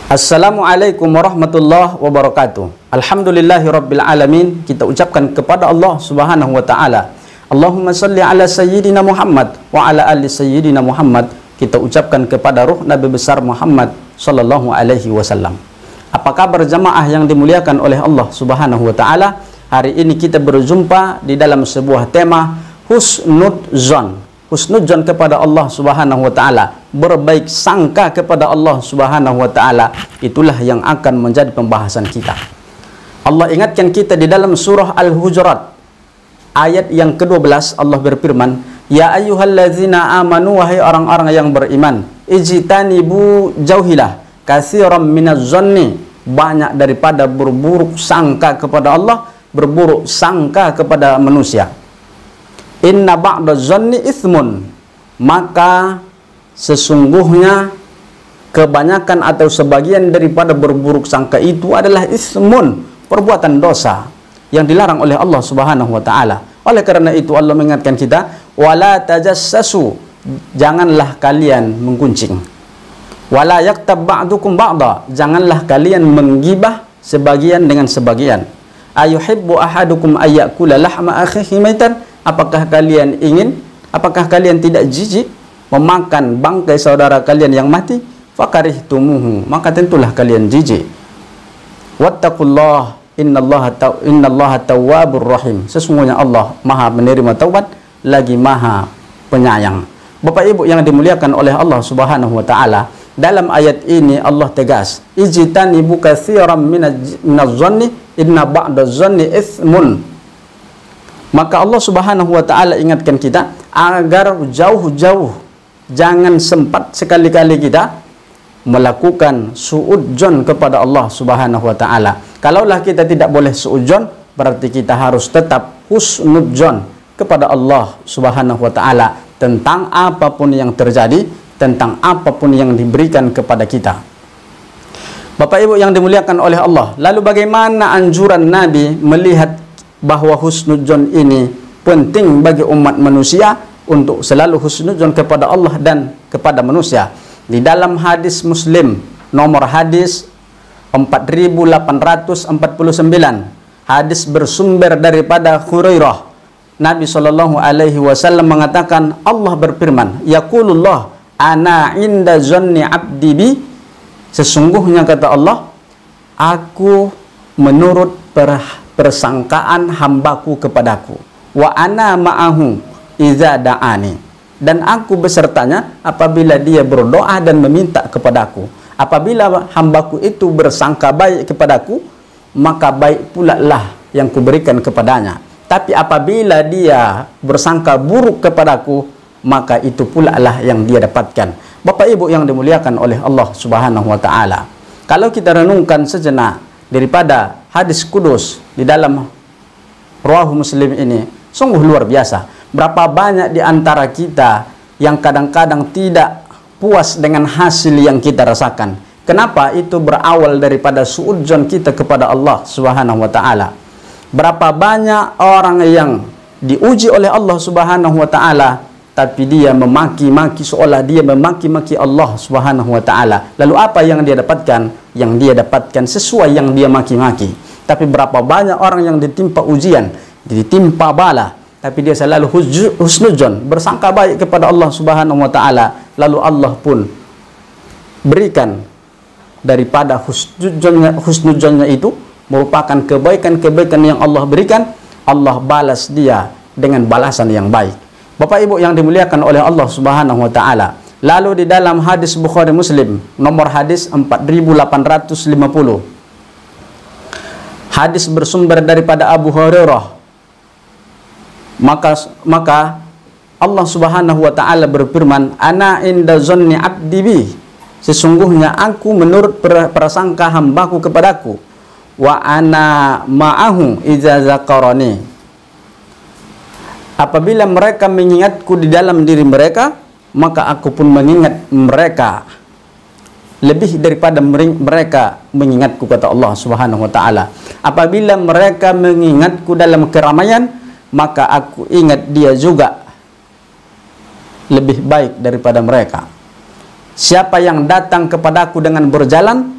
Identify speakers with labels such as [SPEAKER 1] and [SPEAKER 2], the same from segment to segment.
[SPEAKER 1] Assalamualaikum warahmatullahi wabarakatuh. Alhamdulillahirabbil alamin. Kita ucapkan kepada Allah Subhanahu wa taala, Allahumma salli ala sayyidina Muhammad wa ala ali sayyidina Muhammad. Kita ucapkan kepada ruh Nabi besar Muhammad sallallahu alaihi wasallam. Apa kabar jamaah yang dimuliakan oleh Allah Subhanahu wa taala? Hari ini kita berjumpa di dalam sebuah tema husnudzon. Husnudzon kepada Allah Subhanahu wa taala, berbaik sangka kepada Allah Subhanahu wa taala, itulah yang akan menjadi pembahasan kita. Allah ingatkan kita di dalam surah Al-Hujurat ayat yang ke-12. Allah berfirman, ya ayyuhallazina amanu, wahai orang-orang yang beriman, ijtanibu jauhilah katsiran minaz-zanni, banyak daripada berburuk sangka kepada Allah, berburuk sangka kepada manusia. Inna ba'daz-zanni itsmun, maka sesungguhnya kebanyakan atau sebagian daripada berburuk sangka itu adalah itsmun, perbuatan dosa yang dilarang oleh Allah Subhanahu wa taala. Oleh karena itu Allah mengingatkan kita, wala tajassasu, janganlah kalian menggunjing. Wala yaktab ba'dukum ba'da, janganlah kalian menggibah sebagian dengan sebagian. Ayuhibbu ahadukum ayyakula lahma akhihi maitan, apakah kalian tidak jijik memakan bangkai saudara kalian yang mati? Fakarihtumuhu, maka tentulah kalian jijik. Wattaqullah innallaha tawwabur rahim, sesungguhnya Allah Maha menerima taubat lagi Maha penyayang. Bapak Ibu yang dimuliakan oleh Allah Subhanahu wa taala, dalam ayat ini Allah tegas, ijtanibu katsiran minaz-zanni inna ba'daz-zanni itsmun. Maka Allah Subhanahu wa taala ingatkan kita agar jauh-jauh jangan sempat sekali-kali kita melakukan suudzon kepada Allah Subhanahu wa taala. Kalaulah kita tidak boleh suudzon, berarti kita harus tetap husnudzon kepada Allah Subhanahu wa taala tentang apapun yang terjadi, tentang apapun yang diberikan kepada kita. Bapak Ibu yang dimuliakan oleh Allah, lalu bagaimana anjuran Nabi melihat bahwa husnudzon ini penting bagi umat manusia untuk selalu husnudzon kepada Allah dan kepada manusia? Di dalam hadis Muslim nomor hadis 4849, hadis bersumber daripada Hurairah, Nabi Shallallahu alaihi wasallam mengatakan, Allah berfirman, yaqulullah ana inda zanni abdi bi, sesungguhnya kata Allah, aku menurut persangkaan hambaku kepadaku, wa ana ma'ahu idza da'ani, dan aku besertanya apabila dia berdoa dan meminta kepadaku. Apabila hambaku itu bersangka baik kepadaku, maka baik pula lah yang kuberikan kepadanya. Tapi apabila dia bersangka buruk kepadaku, maka itu pula lah yang dia dapatkan. Bapak Ibu yang dimuliakan oleh Allah Subhanahu wa taala, kalau kita renungkan sejenak daripada hadis kudus di dalam Rawahu Muslim ini, sungguh luar biasa. Berapa banyak di antara kita yang kadang-kadang tidak puas dengan hasil yang kita rasakan. Kenapa? Itu berawal daripada suudzon kita kepada Allah Subhanahu wa taala. Berapa banyak orang yang diuji oleh Allah Subhanahu wa taala, tapi dia memaki-maki, seolah dia memaki-maki Allah Subhanahu wa taala. Lalu apa yang dia dapatkan? Yang dia dapatkan sesuai yang dia maki-maki. Tapi berapa banyak orang yang ditimpa ujian, ditimpa bala, tapi dia selalu husnudzon, bersangka baik kepada Allah Subhanahu wa taala. Lalu Allah pun berikan daripada husnudzonnya itu, merupakan kebaikan-kebaikan yang Allah berikan, Allah balas dia dengan balasan yang baik. Bapak Ibu yang dimuliakan oleh Allah Subhanahu wa taala, lalu di dalam hadis Bukhari Muslim nomor hadis 4850, hadis bersumber daripada Abu Hurairah, maka Allah Subhanahu wa taala berfirman, ana inda zanni abdi bi, sesungguhnya aku menurut prasangka hambaku kepadaku, wa ana ma'ahu idza zakarani, apabila mereka mengingatku di dalam diri mereka, maka aku pun mengingat mereka lebih daripada mereka mengingatku, kata Allah Subhanahu wa taala. Apabila mereka mengingatku dalam keramaian, maka aku ingat dia juga lebih baik daripada mereka. Siapa yang datang kepadaku dengan berjalan,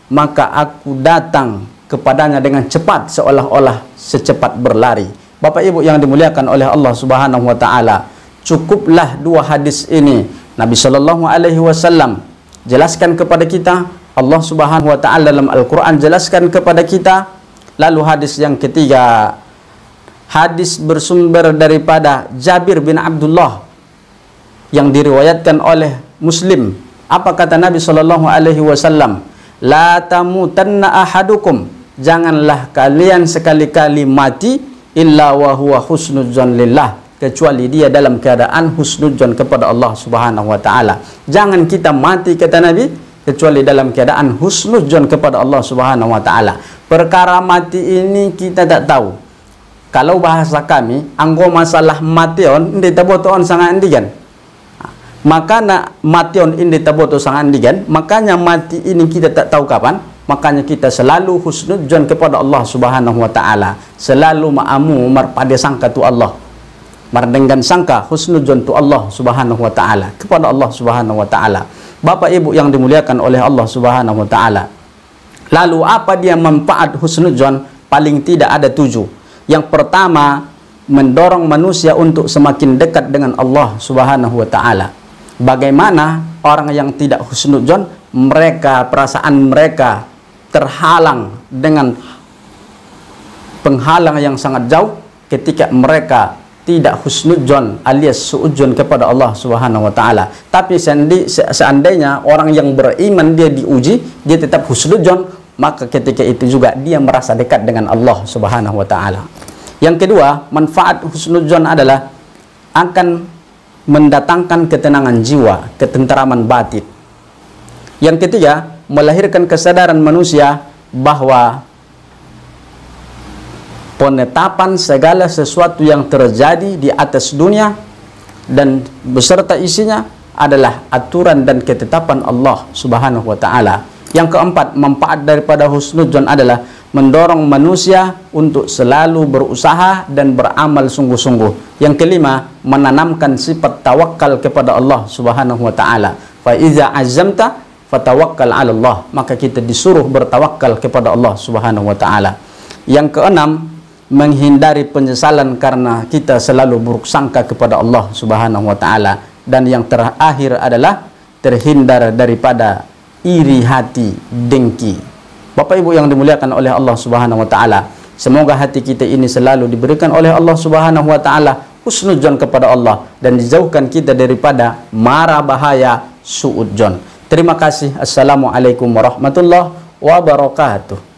[SPEAKER 1] maka aku datang kepadanya dengan cepat seolah-olah secepat berlari. Bapak Ibu yang dimuliakan oleh Allah Subhanahu wa taala, cukuplah dua hadis ini Nabi sallallahu alaihi wasallam jelaskan kepada kita, Allah Subhanahu wa taala dalam Al-Qur'an jelaskan kepada kita. Lalu hadis yang ketiga, hadis bersumber daripada Jabir bin Abdullah yang diriwayatkan oleh Muslim. Apa kata Nabi sallallahu alaihi wasallam? La tamutanna ahadukum, janganlah kalian sekali-kali mati illa wa huwa husnudzon lillah, kecuali dia dalam keadaan husnudzon kepada Allah Subhanahu wa taala. Jangan kita mati, kata Nabi, kecuali dalam keadaan husnudzon kepada Allah Subhanahu wa taala. Perkara mati ini kita tak tahu. Kalau bahasa kami, anggo masalah mation ndi tabotoon sangat andigan. Makanya mation ini taboto sangat andigan, makanya mati ini kita tak tahu kapan. Makanya kita selalu husnudzon kepada Allah Subhanahu wa taala. Selalu ma'amu marpada sangka tu Allah. Mardenggan sangka husnudzon tu Allah Subhanahu wa taala, kepada Allah Subhanahu wa taala. Bapak Ibu yang dimuliakan oleh Allah Subhanahu wa taala. Lalu apa dia manfaat husnudzon? Paling tidak ada 7. Yang pertama, mendorong manusia untuk semakin dekat dengan Allah Subhanahu wa taala. Bagaimana orang yang tidak husnudzon, mereka, perasaan mereka terhalang dengan penghalang yang sangat jauh ketika mereka tidak husnudzon alias suudzon kepada Allah Subhanahu wa taala. Tapi seandainya orang yang beriman dia diuji, dia tetap husnudzon, maka ketika itu juga dia merasa dekat dengan Allah Subhanahu wa taala. Yang kedua, manfaat husnudzon adalah akan mendatangkan ketenangan jiwa, ketenteraman batin. Yang ketiga, melahirkan kesadaran manusia bahwa penetapan segala sesuatu yang terjadi di atas dunia dan beserta isinya adalah aturan dan ketetapan Allah Subhanahu wa taala. Yang keempat, manfaat daripada husnudzon adalah mendorong manusia untuk selalu berusaha dan beramal sungguh-sungguh. Yang kelima, menanamkan sifat tawakal kepada Allah Subhanahu wa taala. Fa iza azamta fatawakkal 'ala Allah, maka kita disuruh bertawakal kepada Allah Subhanahu wa taala. Yang keenam, menghindari penyesalan karena kita selalu buruk sangka kepada Allah Subhanahu wa taala. Dan yang terakhir adalah terhindar daripada iri hati, dengki. Bapak Ibu yang dimuliakan oleh Allah Subhanahu wa taala, semoga hati kita ini selalu diberikan oleh Allah Subhanahu wa taala husnudzon kepada Allah dan dijauhkan kita daripada mara bahaya suudzon. Terima kasih. Assalamualaikum warahmatullahi wabarakatuh.